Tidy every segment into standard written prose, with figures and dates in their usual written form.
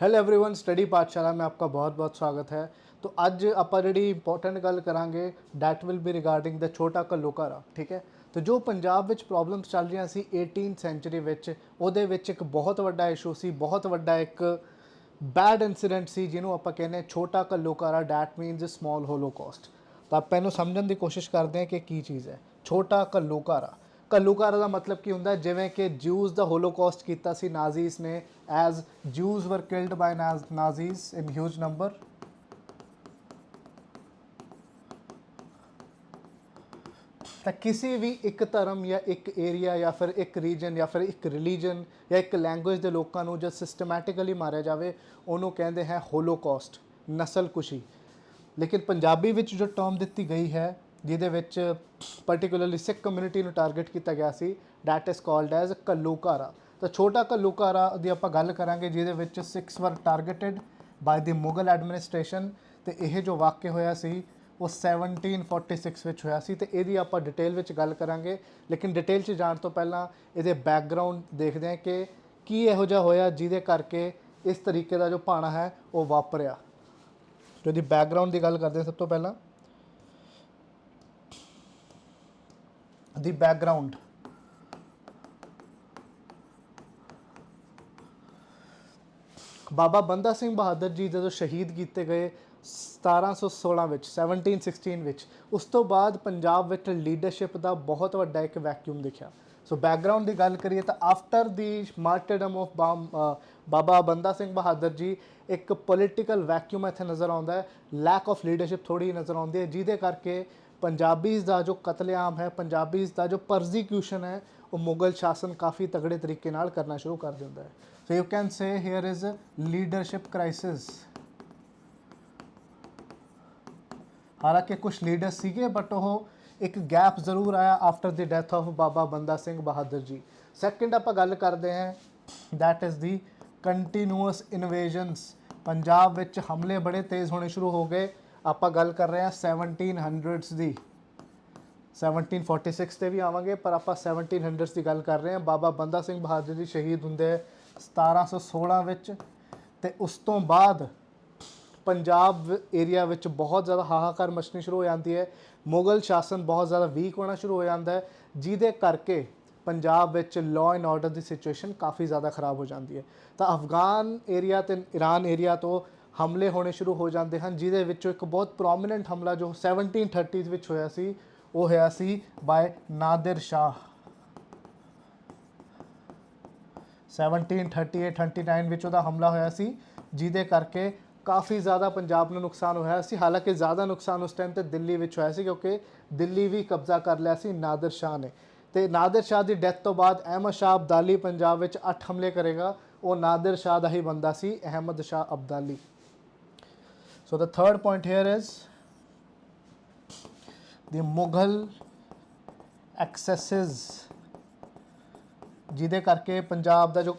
Hello everyone, study पाठशाला में आपका बहुत बहुत स्वागत है। तो ਅੱਜ ਆਪਾਂ ਜਿਹੜੀ ਇੰਪੋਰਟੈਂਟ ਗੱਲ ਕਰਾਂਗੇ ਡੈਟ ਵਿਲ ਬੀ ਰਿਗਾਰਡਿੰਗ ਦਾ ਛੋਟਾ ਘੱਲੂਘਾਰਾ। ਠੀਕ ਹੈ, तो ਜੋ ਪੰਜਾਬ ਵਿੱਚ ਪ੍ਰੋਬਲਮਸ ਚੱਲ ਰਹੀਆਂ ਸੀ 18th ਸੈਂਚੁਰੀ ਵਿੱਚ, ਉਹਦੇ ਵਿੱਚ ਇੱਕ ਬਹੁਤ ਵੱਡਾ ਇਸ਼ੂ ਸੀ, ਬਹੁਤ ਵੱਡਾ ਇੱਕ ਬੈਡ ਇਨਸੀਡੈਂਟ ਸੀ ਜਿਹਨੂੰ ਆਪਾਂ ਕਹਿੰਦੇ ਹਾਂ ਛੋਟਾ ਘੱਲੂਘਾਰਾ। That means small holocaust. ਤਾਂ ਆਪਾਂ ਇਹਨੂੰ ਸਮਝਣ ਦੀ ਕੋਸ਼ਿਸ਼ ਕਰਦੇ ਹਾਂ ਕਿ ਕੀ ਚੀਜ਼ ਹੈ ਛੋਟਾ ਘੱਲੂਘਾਰਾ। ਘੱਲੂਘਾਰਾ ਦਾ ਮਤਲਬ ਕੀ ਹੁੰਦਾ, ਜਿਵੇਂ ਕਿ ਜਿਊਜ਼ ਦਾ ਹੋਲੋਕੌਸਟ ਕੀਤਾ ਸੀ ਨਾਜ਼ੀਜ਼ ਨੇ, as Jews were killed by Nazis in huge number. ਤਾਂ ਕਿਸੇ ਵੀ ਇੱਕ ਧਰਮ ਜਾਂ ਇੱਕ ਏਰੀਆ ਜਾਂ ਫਿਰ ਇੱਕ ਰੀਜਨ ਜਾਂ ਫਿਰ ਇੱਕ ਰਿਲੀਜਨ ਜਾਂ ਇੱਕ ਲੈਂਗੁਏਜ ਦੇ ਲੋਕਾਂ ਨੂੰ ਜਦ ਸਿਸਟਮੈਟਿਕਲੀ ਮਾਰਿਆ ਜਾਵੇ ਉਹਨੂੰ ਕਹਿੰਦੇ ਹੈ ਹੋਲੋਕੌਸਟ, ਨਸਲਕੁਸ਼ੀ। ਲੇਕਿਨ ਪੰਜਾਬੀ ਵਿੱਚ ਜੋ ਟਰਮ ਦਿੱਤੀ ਗਈ ਹੈ ਜਿਹਦੇ ਵਿੱਚ ਪਰਟੀਕੂਲਰਲੀ ਸਿੱਖ ਕਮਿਊਨਿਟੀ ਨੂੰ ਟਾਰਗੇਟ ਕੀਤਾ ਗਿਆ ਸੀ, ਡੈਟ ਇਜ਼ ਕਾਲਡ ਐਜ਼ ਘੱਲੂਘਾਰਾ। ਤਾਂ ਛੋਟਾ ਘੱਲੂਘਾਰਾ ਦੀ ਆਪਾਂ ਗੱਲ ਕਰਾਂਗੇ ਜਿਹਦੇ ਵਿੱਚ ਸਿੱਖਸ ਵਰ ਟਾਰਗੇਟਡ ਬਾਏ ਦੀ ਮੁਗਲ ਐਡਮਿਨਿਸਟ੍ਰੇਸ਼ਨ। ਅਤੇ ਇਹ ਜੋ ਵਾਕਿਆ ਹੋਇਆ ਸੀ ਉਹ 1746 ਵਿੱਚ ਹੋਇਆ ਸੀ। ਅਤੇ ਇਹਦੀ ਆਪਾਂ ਡਿਟੇਲ ਵਿੱਚ ਗੱਲ ਕਰਾਂਗੇ, ਲੇਕਿਨ ਡਿਟੇਲ 'ਚ ਜਾਣ ਤੋਂ ਪਹਿਲਾਂ ਇਹਦੇ ਬੈਕਗਰਾਊਂਡ ਦੇਖਦੇ ਹਾਂ ਕਿ ਕੀ ਇਹੋ ਜਿਹਾ ਹੋਇਆ ਜਿਹਦੇ ਕਰਕੇ ਇਸ ਤਰੀਕੇ ਦਾ ਜੋ ਭਾਣਾ ਹੈ ਉਹ ਵਾਪਰਿਆ। ਜੋ ਇਹਦੀ ਬੈਕਗਰਾਊਂਡ ਦੀ ਗੱਲ ਕਰਦੇ ਹਾਂ, ਸਭ ਤੋਂ ਪਹਿਲਾਂ ਦੀ ਬੈਕਗਰਾਊਂਡ। ਬਾਬਾ ਬੰਦਾ ਸਿੰਘ ਬਹਾਦਰ ਜੀ ਜਦੋਂ ਸ਼ਹੀਦ ਕੀਤੇ ਗਏ 1716 ਵਿੱਚ, 1716 ਵਿੱਚ, ਉਸ ਤੋਂ ਬਾਅਦ ਪੰਜਾਬ ਵਿੱਚ ਲੀਡਰਸ਼ਿਪ ਦਾ ਬਹੁਤ ਵੱਡਾ ਇੱਕ ਵੈਕਿਊਮ ਦਿਖਿਆ। ਸੋ ਬੈਕਗਰਾਊਂਡ ਦੀ ਗੱਲ ਕਰੀਏ ਤਾਂ after the ਮਾਰਟਰਡਮ of Baba Banda Singh Bahadur ਜੀ ਇੱਕ ਪੋਲੀਟੀਕਲ ਵੈਕਿਊਮ ਇੱਥੇ ਨਜ਼ਰ ਆਉਂਦਾ ਹੈ, ਲੈਕ ਆਫ ਲੀਡਰਸ਼ਿਪ ਥੋੜ੍ਹੀ ਨਜ਼ਰ ਆਉਂਦੀ ਹੈ, ਜਿਹਦੇ ਕਰਕੇ ਪੰਜਾਬੀਜ਼ ਦਾ ਜੋ ਕਤਲੇਆਮ ਹੈ, ਪੰਜਾਬੀਜ਼ ਦਾ ਜੋ ਪਰਸੀਕਿਊਸ਼ਨ ਹੈ, ਉਹ ਮੁਗਲ ਸ਼ਾਸਨ ਕਾਫੀ ਤਗੜੇ ਤਰੀਕੇ ਨਾਲ ਕਰਨਾ ਸ਼ੁਰੂ ਕਰ ਦਿੰਦਾ ਹੈ। So you can say hair is leadership crisis. ਹਾਲਾਂਕਿ ਕੁਛ ਲੀਡਰ ਸੀਗੇ ਬਟ ਉਹ ਇੱਕ ਗੈਪ ਜ਼ਰੂਰ ਆਇਆ after the death of Baba Banda Singh Bahadur ji. Second ਆਪਾਂ ਗੱਲ ਕਰਦੇ ਹਾਂ that is the continuous invasions. Punjab ਵਿੱਚ ਹਮਲੇ ਬੜੇ ਤੇਜ਼ ਹੋਣੇ ਸ਼ੁਰੂ ਹੋ ਗਏ। ਆਪਾਂ ਗੱਲ ਕਰ ਰਹੇ ਹਾਂ 1700s ਦੀ, 1746 ਤੇ ਵੀ ਆਵਾਂਗੇ ਪਰ ਆਪਾਂ 1700s ਦੀ ਗੱਲ ਕਰ ਰਹੇ ਹਾਂ। ਬਾਬਾ ਬੰਦਾ ਸਿੰਘ ਬਹਾਦਰ ਜੀ ਸ਼ਹੀਦ ਹੁੰਦੇ 1716 ਵਿੱਚ, ਅਤੇ ਉਸ ਤੋਂ ਬਾਅਦ ਪੰਜਾਬ ਏਰੀਆ ਵਿੱਚ ਬਹੁਤ ਜ਼ਿਆਦਾ ਹਾਹਾਕਾਰ ਮਚਣੀ ਸ਼ੁਰੂ ਹੋ ਜਾਂਦੀ ਹੈ। ਮੁਗਲ ਸ਼ਾਸਨ ਬਹੁਤ ਜ਼ਿਆਦਾ ਵੀਕ ਹੋਣਾ ਸ਼ੁਰੂ ਹੋ ਜਾਂਦਾ ਹੈ, ਜਿਹਦੇ ਕਰਕੇ ਪੰਜਾਬ ਵਿੱਚ ਲਾਅ ਐਂਡ ਆਰਡਰ ਦੀ ਸਿਚੁਏਸ਼ਨ ਕਾਫੀ ਜ਼ਿਆਦਾ ਖਰਾਬ ਹੋ ਜਾਂਦੀ ਹੈ। ਤਾਂ ਅਫਗਾਨ ਏਰੀਆ ਅਤੇ ਈਰਾਨ ਏਰੀਆ ਤੋਂ ਹਮਲੇ ਹੋਣੇ ਸ਼ੁਰੂ ਹੋ ਜਾਂਦੇ ਹਨ, ਜਿਹਦੇ ਵਿੱਚੋਂ ਇੱਕ ਬਹੁਤ ਪ੍ਰੋਮੀਨੈਂਟ ਹਮਲਾ ਜੋ 1730 ਵਿੱਚ ਹੋਇਆ ਸੀ ਉਹ ਹੋਇਆ ਸੀ ਬਾਏ ਨਾਦਰ ਸ਼ਾਹ। 1738-39 ਵਿੱਚ ਉਹਦਾ ਹਮਲਾ ਹੋਇਆ ਸੀ, ਜਿਹਦੇ ਕਰਕੇ ਕਾਫੀ ਜ਼ਿਆਦਾ ਪੰਜਾਬ ਨੂੰ ਨੁਕਸਾਨ ਹੋਇਆ ਸੀ। ਹਾਲਾਂਕਿ ਜ਼ਿਆਦਾ ਨੁਕਸਾਨ ਉਸ ਟਾਈਮ 'ਤੇ ਦਿੱਲੀ ਵਿੱਚ ਹੋਇਆ ਸੀ ਕਿਉਂਕਿ ਦਿੱਲੀ ਵੀ ਕਬਜ਼ਾ ਕਰ ਲਿਆ ਸੀ ਨਾਦਰ ਸ਼ਾਹ ਨੇ। ਅਤੇ ਨਾਦਰ ਸ਼ਾਹ ਦੀ ਡੈਥ ਤੋਂ ਬਾਅਦ ਅਹਿਮਦ ਸ਼ਾਹ ਅਬਦਾਲੀ ਪੰਜਾਬ ਵਿੱਚ 8 ਹਮਲੇ ਕਰੇਗਾ। ਉਹ ਨਾਦਰ ਸ਼ਾਹ ਦਾ ਹੀ ਬੰਦਾ ਸੀ, Ahmad Shah Abdali. So the third point here is the Mughal excesses, ਜਿਹਦੇ ਕਰਕੇ ਪੰਜਾਬ ਦਾ ਜੋ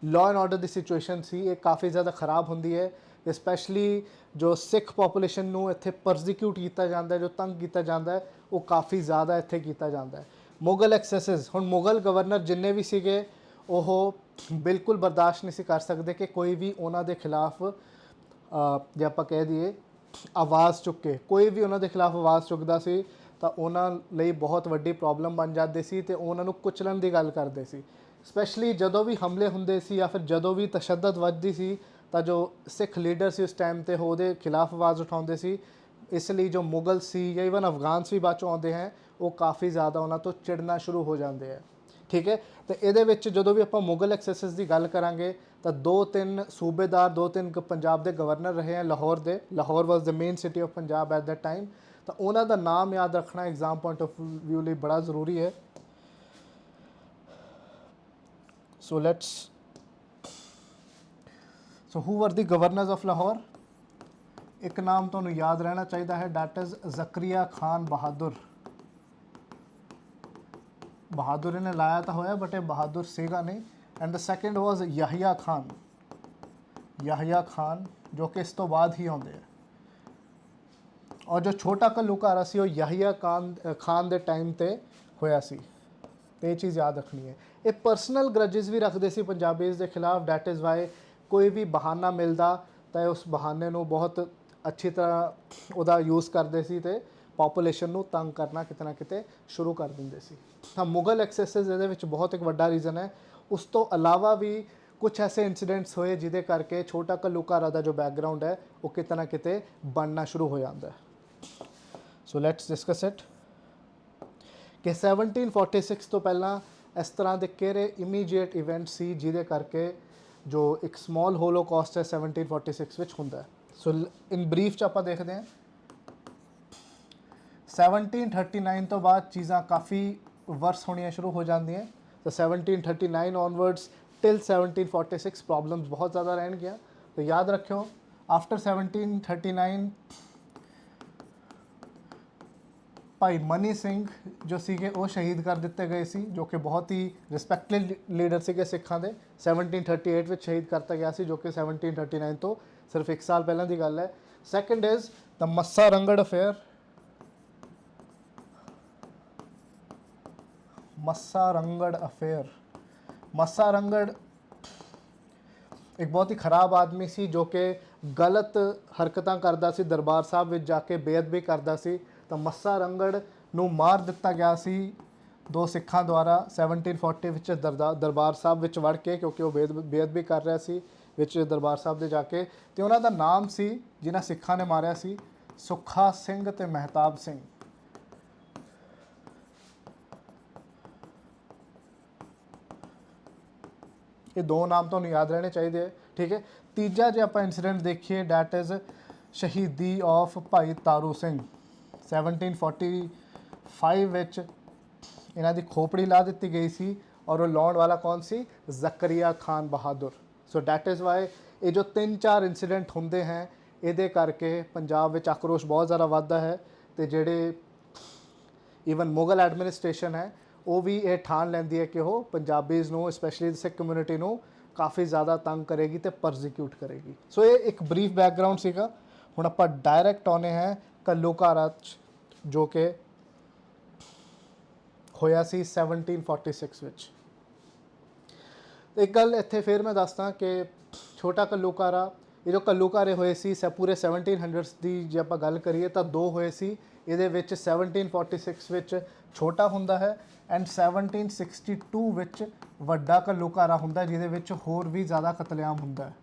ਲਾਅ ਐਂਡ ਆਰਡਰ ਦੀ ਸਿਚੁਏਸ਼ਨ ਸੀ ਇਹ ਕਾਫੀ ਜ਼ਿਆਦਾ ਖਰਾਬ ਹੁੰਦੀ ਹੈ। ਸਪੈਸ਼ਲੀ ਜੋ ਸਿੱਖ ਪੋਪੂਲੇਸ਼ਨ ਨੂੰ ਇੱਥੇ ਪਰਸੀਕਿਊਟ ਕੀਤਾ ਜਾਂਦਾ ਹੈ, ਜੋ ਤੰਗ ਕੀਤਾ ਜਾਂਦਾ ਹੈ, ਉਹ ਕਾਫੀ ਜ਼ਿਆਦਾ ਇੱਥੇ ਕੀਤਾ ਜਾਂਦਾ ਹੈ। ਮੁਗਲ ਐਕਸੈਸਿਸ, ਹੁਣ ਮੁਗਲ ਗਵਰਨਰ ਜਿੰਨੇ ਵੀ ਸੀਗੇ ਉਹ ਬਿਲਕੁਲ ਬਰਦਾਸ਼ਤ ਨਹੀਂ ਸੀ ਕਰ ਸਕਦੇ ਕਿ ਕੋਈ ਵੀ ਉਹਨਾਂ ਦੇ ਖਿਲਾਫ ਜੇ ਆਪਾਂ ਕਹਿ ਦਈਏ ਆਵਾਜ਼ ਚੁੱਕੇ। ਕੋਈ ਵੀ ਉਹਨਾਂ ਦੇ ਖਿਲਾਫ ਆਵਾਜ਼ ਚੁੱਕਦਾ ਸੀ ਤਾਂ ਉਹਨਾਂ ਲਈ ਬਹੁਤ ਵੱਡੀ ਪ੍ਰੋਬਲਮ ਬਣ ਜਾਂਦੀ ਸੀ ਅਤੇ ਉਹਨਾਂ ਨੂੰ ਕੁਚਲਣ ਦੀ ਗੱਲ ਕਰਦੇ ਸੀ। ਸਪੈਸ਼ਲੀ ਜਦੋਂ ਵੀ ਹਮਲੇ ਹੁੰਦੇ ਸੀ ਜਾਂ ਫਿਰ ਜਦੋਂ ਵੀ ਤਸ਼ੱਦਦ ਵੱਧਦੀ ਸੀ ਤਾਂ ਜੋ ਸਿੱਖ ਲੀਡਰ ਸੀ ਉਸ ਟਾਈਮ 'ਤੇ ਉਹਦੇ ਖਿਲਾਫ ਆਵਾਜ਼ ਉਠਾਉਂਦੇ ਸੀ। ਇਸ ਲਈ ਜੋ ਮੁਗਲ ਸੀ ਜਾਂ ਈਵਨ ਅਫਗਾਨਸ ਵੀ ਬਾਅਦ 'ਚੋਂ ਆਉਂਦੇ ਹੈ ਉਹ ਕਾਫੀ ਜ਼ਿਆਦਾ ਉਹਨਾਂ ਤੋਂ ਚਿੜਨਾ ਸ਼ੁਰੂ ਹੋ ਜਾਂਦੇ ਹੈ। ਠੀਕ ਹੈ, ਅਤੇ ਇਹਦੇ ਵਿੱਚ ਜਦੋਂ ਵੀ ਆਪਾਂ ਮੁਗਲ ਐਕਸੈਸਿਸ ਦੀ ਗੱਲ ਕਰਾਂਗੇ ਤਾਂ 2-3 ਸੂਬੇਦਾਰ, 2-3 ਪੰਜਾਬ ਦੇ ਗਵਰਨਰ ਰਹੇ ਹੈ ਲਾਹੌਰ ਦੇ। Lahore was the main city of Punjab at that time. ਤਾਂ ਉਹਨਾਂ ਦਾ ਨਾਮ ਯਾਦ ਰੱਖਣਾ ਐਗਜ਼ਾਮ ਪੁਆਇੰਟ ਆਫ ਵਿਊ ਲਈ ਬੜਾ ਜ਼ਰੂਰੀ ਹੈ। ਸੋ ਹੂ ਵਰ ਦੀ ਗਵਰਨਰਸ ਆਫ ਲਾਹੌਰ? ਇੱਕ ਨਾਮ ਤੁਹਾਨੂੰ ਯਾਦ ਰਹਿਣਾ ਚਾਹੀਦਾ ਹੈ, ਡੈਟ ਇਜ਼ ਜ਼ਕਰੀਆ ਖਾਨ ਬਹਾਦੁਰ। ਬਹਾਦੁਰ ਇਹਨੇ ਲਾਇਆ ਤਾਂ ਹੋਇਆ ਬਟ ਇਹ ਬਹਾਦੁਰ ਸੀਗਾ ਨਹੀਂ। ਐਂਡ ਦ ਸੈਕਿੰਡ ਵਾਜ਼ ਯਾਹਿਆ ਖਾਨ। ਯਾਹਿਆ ਖਾਨ ਜੋ ਕਿ ਇਸ ਤੋਂ ਬਾਅਦ ਹੀ ਆਉਂਦੇ ਹੈ। ਔਰ ਜੋ ਛੋਟਾ ਘੱਲੂਘਾਰਾ ਸੀ ਉਹ ਯਾਹਿਆ ਖਾਨ ਦੇ ਟਾਈਮ 'ਤੇ ਹੋਇਆ ਸੀ। ਅਤੇ ਇਹ ਚੀਜ਼ ਯਾਦ ਰੱਖਣੀ ਹੈ। ਇਹ ਪਰਸਨਲ ਗਰਜਿਸ ਵੀ ਰੱਖਦੇ ਸੀ ਪੰਜਾਬੀਜ਼ ਦੇ ਖਿਲਾਫ। ਡੈਟ ਇਜ਼ ਵਾਈ ਕੋਈ ਵੀ ਬਹਾਨਾ ਮਿਲਦਾ ਤਾਂ ਇਹ ਉਸ ਬਹਾਨੇ ਨੂੰ ਬਹੁਤ ਅੱਛੀ ਤਰ੍ਹਾਂ ਉਹਦਾ ਯੂਜ਼ ਕਰਦੇ ਸੀ ਤੇ ਪੋਪੂਲੇਸ਼ਨ ਨੂੰ ਤੰਗ ਕਰਨਾ ਕਿਤੇ ਨਾ ਕਿਤੇ ਸ਼ੁਰੂ ਕਰ ਦਿੰਦੇ ਸੀ। ਤਾਂ ਮੁਗਲ ਐਕਸੈਸਿਸ ਇਹਦੇ ਵਿੱਚ ਬਹੁਤ ਇੱਕ ਵੱਡਾ ਰੀਜ਼ਨ ਹੈ। ਉਸ ਤੋਂ ਇਲਾਵਾ ਵੀ ਕੁਝ ਐਸੇ ਇਨਸੀਡੈਂਟਸ ਹੋਏ ਜਿਹਦੇ ਕਰਕੇ ਛੋਟਾ ਘੱਲੂਘਾਰਾ ਦਾ ਜੋ ਬੈਕਗਰਾਉਂਡ ਹੈ ਉਹ ਕਿਤੇ ਨਾ ਕਿਤੇ ਬਣਨਾ ਸ਼ੁਰੂ ਹੋ ਜਾਂਦਾ ਹੈ। ਸੋ ਲੈਟਸ ਡਿਸਕਸ ਇਟ ਕਿ 1746 ਤੋਂ ਪਹਿਲਾਂ ਇਸ ਤਰ੍ਹਾਂ ਦੇ ਕਿਹੜੇ ਇਮੀਡੀਏਟ ਇਵੈਂਟ ਸੀ ਜਿਹਦੇ ਕਰਕੇ ਜੋ ਇੱਕ ਸਮਾਲ ਹੋਲੋਕਾਸਟ ਹੈ 1746 ਵਿੱਚ ਹੁੰਦਾ ਹੈ। ਸੋ ਇਨ ਬਰੀਫ ਚ ਆਪਾਂ ਦੇਖਦੇ ਹਾਂ 1739 ਤੋਂ ਬਾਅਦ ਚੀਜ਼ਾਂ ਕਾਫੀ ਵਰਸ ਹੋਣੀਆਂ ਸ਼ੁਰੂ ਹੋ ਜਾਂਦੀਆਂ। ਤਾਂ 1739 ਔਨਵਰਡਸ ਟਿਲ 1746 ਪ੍ਰੋਬਲਮਸ ਬਹੁਤ ਜ਼ਿਆਦਾ ਰਹਿਣਗੀਆਂ। ਤਾਂ ਯਾਦ ਰੱਖਿਓ ਆਫਟਰ 1739 ਭਾਈ ਮਨੀ ਸਿੰਘ ਜੋ ਸੀਗੇ ਉਹ ਸ਼ਹੀਦ ਕਰ ਦਿੱਤੇ ਗਏ ਸੀ, ਜੋ ਕਿ ਬਹੁਤ ਹੀ ਰਿਸਪੈਕਟਡ ਲੀਡਰ ਸੀਗੇ ਸਿੱਖਾਂ ਦੇ। 1738 ਵਿੱਚ ਸ਼ਹੀਦ ਕਰਤਾ ਗਿਆ ਸੀ, ਜੋ ਕਿ 1739 ਤੋਂ ਸਿਰਫ 1 ਸਾਲ ਪਹਿਲਾਂ ਦੀ ਗੱਲ ਹੈ। Second is the Massa Rangar affair. Massa Rangar affair, Massa Rangar ਇੱਕ ਬਹੁਤ ਹੀ ਖਰਾਬ ਆਦਮੀ ਸੀ ਜੋ ਕਿ ਗਲਤ ਹਰਕਤਾਂ ਕਰਦਾ ਸੀ, ਦਰਬਾਰ ਸਾਹਿਬ ਵਿੱਚ ਜਾ ਕੇ ਬੇਅਦਬੀ ਕਰਦਾ ਸੀ। ਤਾਂ ਮੱਸਾ ਰੰਗੜ ਨੂੰ ਮਾਰ ਦਿੱਤਾ ਗਿਆ ਸੀ 2 ਸਿੱਖਾਂ ਦੁਆਰਾ 1740 ਵਿੱਚ ਦਰਬਾਰ ਸਾਹਿਬ ਵਿੱਚ ਵੜ ਕੇ, ਕਿਉਂਕਿ ਉਹ ਬੇਅਦਬੀ ਕਰ ਰਿਹਾ ਸੀ ਵਿੱਚ ਦਰਬਾਰ ਸਾਹਿਬ ਦੇ ਜਾ ਕੇ। ਤੇ ਉਹਨਾਂ ਦਾ ਨਾਮ ਸੀ ਜਿਨ੍ਹਾਂ ਸਿੱਖਾਂ ਨੇ ਮਾਰਿਆ ਸੀ ਸੁੱਖਾ ਸਿੰਘ ਤੇ ਮਹਿਤਾਬ ਸਿੰਘ। ਇਹ 2 ਨਾਮ ਤੁਹਾਨੂੰ ਯਾਦ ਰਹਿਣੇ ਚਾਹੀਦੇ ਹੈ, ਠੀਕ ਹੈ। ਤੀਜਾ ਜੇ ਆਪਾਂ ਇਨਸੀਡੈਂਟ ਦੇਖੀਏ ਡੈਟ ਇਜ਼ ਸ਼ਹੀਦੀ ਆਫ ਭਾਈ ਤਾਰੂ ਸਿੰਘ। 1745 ਵਿੱਚ ਇਹਨਾਂ ਦੀ ਖੋਪੜੀ ਲਾ ਦਿੱਤੀ ਗਈ ਸੀ ਔਰ ਉਹ ਲਾਉਣ ਵਾਲਾ ਕੌਣ ਸੀ? ਜ਼ਕਰੀਆ ਖਾਨ ਬਹਾਦਰ। ਸੋ ਡੈਟ ਇਜ਼ ਵਾਈ ਇਹ ਜੋ 3-4 ਇਨਸੀਡੈਂਟ ਹੁੰਦੇ ਹੈ ਇਹਦੇ ਕਰਕੇ ਪੰਜਾਬ ਵਿੱਚ ਆਕਰੋਸ਼ ਬਹੁਤ ਜ਼ਿਆਦਾ ਵੱਧਦਾ ਹੈ। ਤੇ ਜਿਹੜੇ ਈਵਨ ਮੁਗਲ ਐਡਮਿਨਿਸਟ੍ਰੇਸ਼ਨ ਹੈ ਉਹ ਵੀ ਇਹ ਠਾਣ ਲੈਂਦੀ ਹੈ ਕਿ ਉਹ ਪੰਜਾਬੀਜ਼ ਨੂੰ ਸਪੈਸ਼ਲੀ ਸਿੱਖ ਕਮਿਊਨਿਟੀ ਨੂੰ ਕਾਫੀ ਜ਼ਿਆਦਾ ਤੰਗ ਕਰੇਗੀ ਤੇ ਪਰਸੀਕਿਊਟ ਕਰੇਗੀ। ਸੋ ਇਹ ਇੱਕ ਬਰੀਫ ਬੈਕਗਰਾਉਂਡ ਸੀਗਾ। ਹੁਣ ਆਪਾਂ ਡਾਇਰੈਕਟ ਆਉਣੇ ਹੈ ਘੱਲੂਘਾਰਾ 'ਚ, ਜੋ ਕਿ ਹੋਇਆ ਸੀ 1746 ਵਿੱਚ। ਇੱਕ ਗੱਲ ਇੱਥੇ ਫਿਰ ਮੈਂ ਦੱਸਦਾ ਕਿ ਛੋਟਾ ਘੱਲੂਘਾਰਾ, ਇਹ ਜੋ ਘੱਲੂਘਾਰੇ ਹੋਏ ਸੀ ਪੂਰੇ 1700s ਦੀ ਜੇ ਆਪਾਂ ਗੱਲ ਕਰੀਏ ਤਾਂ 2 ਹੋਏ ਸੀ। ਇਹਦੇ ਵਿੱਚ 1746 ਵਿੱਚ ਛੋਟਾ ਹੁੰਦਾ ਹੈ ਐਂਡ 1762 ਵਿੱਚ ਵੱਡਾ ਘੱਲੂਘਾਰਾ ਹੁੰਦਾ ਜਿਹਦੇ ਵਿੱਚ ਹੋਰ ਵੀ ਜ਼ਿਆਦਾ ਕਤਲੇਆਮ ਹੁੰਦਾ ਹੈ,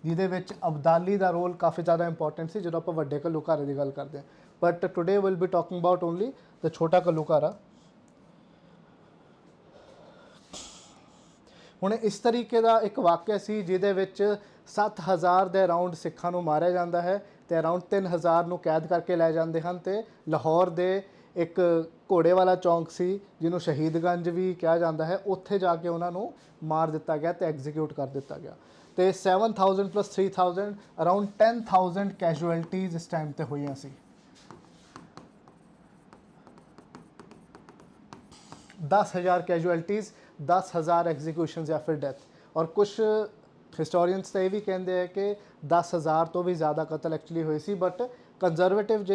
ਜਿਹਦੇ ਵਿੱਚ ਅਬਦਾਲੀ ਦਾ ਰੋਲ ਕਾਫੀ ਜ਼ਿਆਦਾ ਇੰਪੋਰਟੈਂਟ ਸੀ ਜਦੋਂ ਆਪਾਂ ਵੱਡੇ ਘੱਲੂਘਾਰੇ ਦੀ ਗੱਲ ਕਰਦੇ ਹਾਂ। But today will be talking about only ਦ ਛੋਟਾ ਘੱਲੂਘਾਰਾ। ਹੁਣ ਇਸ ਤਰੀਕੇ ਦਾ ਇੱਕ ਵਾਕਿਆ ਸੀ ਜਿਹਦੇ ਵਿੱਚ 7000 ਦੇ ਅਰਾਊਂਡ ਸਿੱਖਾਂ ਨੂੰ ਮਾਰਿਆ ਜਾਂਦਾ ਹੈ ਤੇ ਅਰਾਊਂਡ 3000 ਨੂੰ ਕੈਦ ਕਰਕੇ ਲੈ ਜਾਂਦੇ ਹਨ। ਤੇ ਲਾਹੌਰ ਦੇ ਇੱਕ ਘੋੜੇ ਵਾਲਾ ਚੌਂਕ ਸੀ ਜਿਹਨੂੰ ਸ਼ਹੀਦਗੰਜ ਵੀ ਕਿਹਾ ਜਾਂਦਾ ਹੈ, ਉੱਥੇ ਜਾ ਕੇ ਉਹਨਾਂ ਨੂੰ ਮਾਰ ਦਿੱਤਾ ਗਿਆ ਤੇ ਐਗਜ਼ੀਕਿਊਟ ਕਰ ਦਿੱਤਾ ਗਿਆ। ਤੇ 7000 ਪਲੱਸ 3000 ਅਰਾਊਂਡ 10000 ਕੈਜੂਅਲਟੀਜ਼ ਇਸ ਟਾਈਮ ਤੇ ਹੋਈਆਂ ਸੀ। 10,000 ਕੈਜੂਅਲਟੀਜ਼, 10,000 ਐਗਜ਼ੀਕਿਊਸ਼ਨਸ ਜਾਂ ਫਿਰ ਡੈਥ। ਔਰ ਕੁਛ ਹਿਸਟੋਰੀਅਨਸ ਤਾਂ ਇਹ ਵੀ ਕਹਿੰਦੇ ਹੈ ਕਿ 10,000 ਤੋਂ ਵੀ ਜ਼ਿਆਦਾ ਕਤਲ ਐਕਚੁਅਲੀ ਹੋਏ ਸੀ। ਬਟ ਕੰਜ਼ਰਵੇਟਿਵ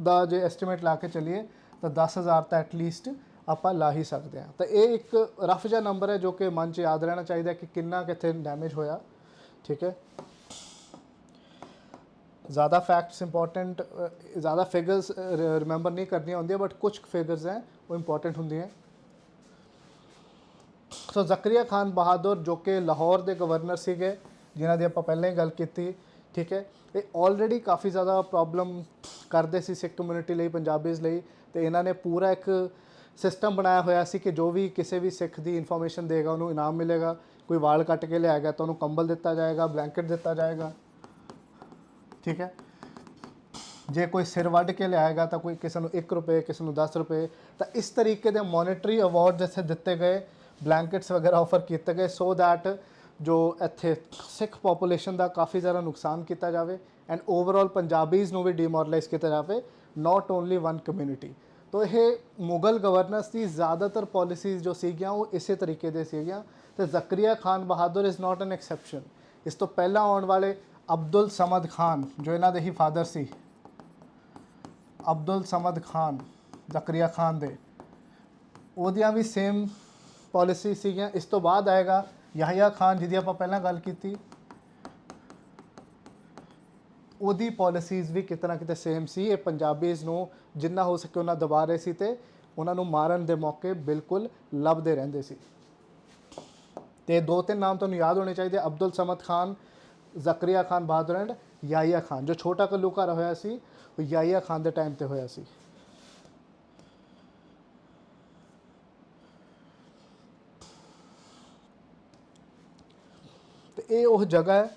ਦਾ ਜੇ ਐਸਟੀਮੇਟ ਲਾ ਕੇ ਚੱਲੀਏ ਤਾਂ 10,000 ਤਾਂ ਐਟਲੀਸਟ ਆਪਾਂ ਲਾ ਹੀ ਸਕਦੇ ਹਾਂ। ਤਾਂ ਇਹ ਇੱਕ ਰਫ ਜਿਹਾ ਨੰਬਰ ਹੈ ਜੋ ਕਿ ਮਨ 'ਚ ਯਾਦ ਰਹਿਣਾ ਚਾਹੀਦਾ ਕਿ ਕਿੰਨਾ ਕਿੱਥੇ ਡੈਮੇਜ ਹੋਇਆ, ਠੀਕ ਹੈ। ज़्यादा फैक्ट्स इंपॉर्टेंट, ज़्यादा फिगर्स रिमेंबर नहीं करनी होंगी बट कुछ फिगर्स हैं वो इंपॉर्टेंट होंगी हैं। सो ਜ਼ਕਰੀਆ ਖਾਨ ਬਹਾਦਰ ਜੋ ਕਿ ਲਾਹੌਰ ਦੇ ਗਵਰਨਰ ਸੀਗੇ ਜਿਨ੍ਹਾਂ ਦੀ ਆਪਾਂ ਪਹਿਲਾਂ ਹੀ ਗੱਲ ਕੀਤੀ, ਠੀਕ ਹੈ। ਇਹ ਆਲਰੇਡੀ ਕਾਫੀ ਜ਼ਿਆਦਾ ਪ੍ਰੋਬਲਮ ਕਰਦੇ ਸੀ ਸਿੱਖ ਕਮਿਊਨਿਟੀ ਲਈ, ਪੰਜਾਬੀਜ਼ ਲਈ। ਤੇ ਇਹਨਾਂ ਨੇ ਪੂਰਾ ਇੱਕ ਸਿਸਟਮ ਬਣਾਇਆ ਹੋਇਆ ਸੀ ਕਿ ਜੋ ਵੀ ਕਿਸੇ ਵੀ ਸਿੱਖ ਦੀ ਇਨਫੋਰਮੇਸ਼ਨ ਦੇਗਾ ਉਹਨੂੰ ਇਨਾਮ ਮਿਲੇਗਾ। ਕੋਈ ਵਾਲ ਕੱਟ ਕੇ ਲਿਆਏਗਾ ਤਾਂ ਉਹਨੂੰ ਕੰਬਲ ਦਿੱਤਾ ਜਾਏਗਾ, ਬਲੈਂਕਟ ਦਿੱਤਾ ਜਾਏਗਾ, ਠੀਕ ਹੈ। ਜੇ ਕੋਈ ਸਿਰ ਵੱਢ ਕੇ ਲਿਆਏਗਾ ਤਾਂ ਕੋਈ ਕਿਸੇ ਨੂੰ 1 ਰੁਪਏ, ਕਿਸੇ ਨੂੰ 10 ਰੁਪਏ। ਤਾਂ ਇਸ ਤਰੀਕੇ ਦੇ ਮੋਨੇਟਰੀ ਅਵਾਰਡ ਇੱਥੇ ਦਿੱਤੇ ਗਏ, ਬਲੈਂਕਟਸ ਵਗੈਰਾ ਆਫਰ ਕੀਤੇ ਗਏ ਸੋ ਦੈਟ ਜੋ ਇੱਥੇ ਸਿੱਖ ਪੋਪੂਲੇਸ਼ਨ ਦਾ ਕਾਫੀ ਜ਼ਿਆਦਾ ਨੁਕਸਾਨ ਕੀਤਾ ਜਾਵੇ ਐਂਡ ਓਵਰਆਲ ਪੰਜਾਬੀਜ਼ ਨੂੰ ਵੀ ਡੀਮੋਰਲਾਈਜ਼ ਕੀਤਾ ਜਾਵੇ, ਨਾਟ ਓਨਲੀ ਵਨ ਕਮਿਊਨਿਟੀ। ਤਾਂ ਇਹ ਮੁਗਲ ਗਵਰਨਰਸ ਦੀ ਜ਼ਿਆਦਾਤਰ ਪੋਲਿਸੀਜ਼ ਜੋ ਸੀਗੀਆਂ ਉਹ ਇਸੇ ਤਰੀਕੇ ਦੇ ਸੀਗੀਆਂ। ਅਤੇ Zakariya Khan Bahadur is not an exception. ਇਸ ਤੋਂ ਪਹਿਲਾਂ ਆਉਣ ਵਾਲੇ ਅਬਦੁਲ ਸਮਦ ਖਾਨ ਜੋ ਇਹਨਾਂ ਦੇ ਹੀ ਫਾਦਰ ਸੀ, ਅਬਦੁਲ ਸਮਦ ਖਾਨ ਜ਼ਕਰੀਆ ਖਾਨ ਦੇ, ਉਹਦੀਆਂ ਵੀ ਸੇਮ ਪੋਲਿਸੀ ਸੀਗੀਆਂ। ਇਸ ਤੋਂ ਬਾਅਦ ਆਏਗਾ ਯਾਹਿਆ ਖਾਨ ਜਿਹਦੀ ਆਪਾਂ ਪਹਿਲਾਂ ਗੱਲ ਕੀਤੀ, ਉਹਦੀ ਪੋਲਿਸੀਜ਼ ਵੀ ਕਿਤੇ ਨਾ ਕਿਤੇ ਸੇਮ ਸੀ। ਇਹ ਪੰਜਾਬੀਜ਼ ਨੂੰ ਜਿੰਨਾ ਹੋ ਸਕੇ ਉਹਨਾਂ ਦਬਾ ਰਹੇ ਸੀ ਤੇ ਉਹਨਾਂ ਨੂੰ ਮਾਰਨ ਦੇ ਮੌਕੇ ਬਿਲਕੁਲ ਲੱਭਦੇ ਰਹਿੰਦੇ ਸੀ। ਤੇ 2-3 ਨਾਮ ਤੁਹਾਨੂੰ ਯਾਦ ਹੋਣੇ ਚਾਹੀਦੇ, ਅਬਦੁਲ ਸਮਦ ਖਾਨ, ਜ਼ਕਰੀਆ ਖਾਨ ਬਹਾਦਰ ਐਂਡ ਯਾਹਿਆ ਖਾਨ। ਜੋ ਛੋਟਾ ਘੱਲੂਘਾਰਾ ਹੋਇਆ ਸੀ ਉਹ ਯਾਹਿਆ ਖਾਨ ਦੇ ਟਾਈਮ ਤੇ ਹੋਇਆ ਸੀ। ਤੇ ਇਹ ਉਹ ਜਗ੍ਹਾ ਹੈ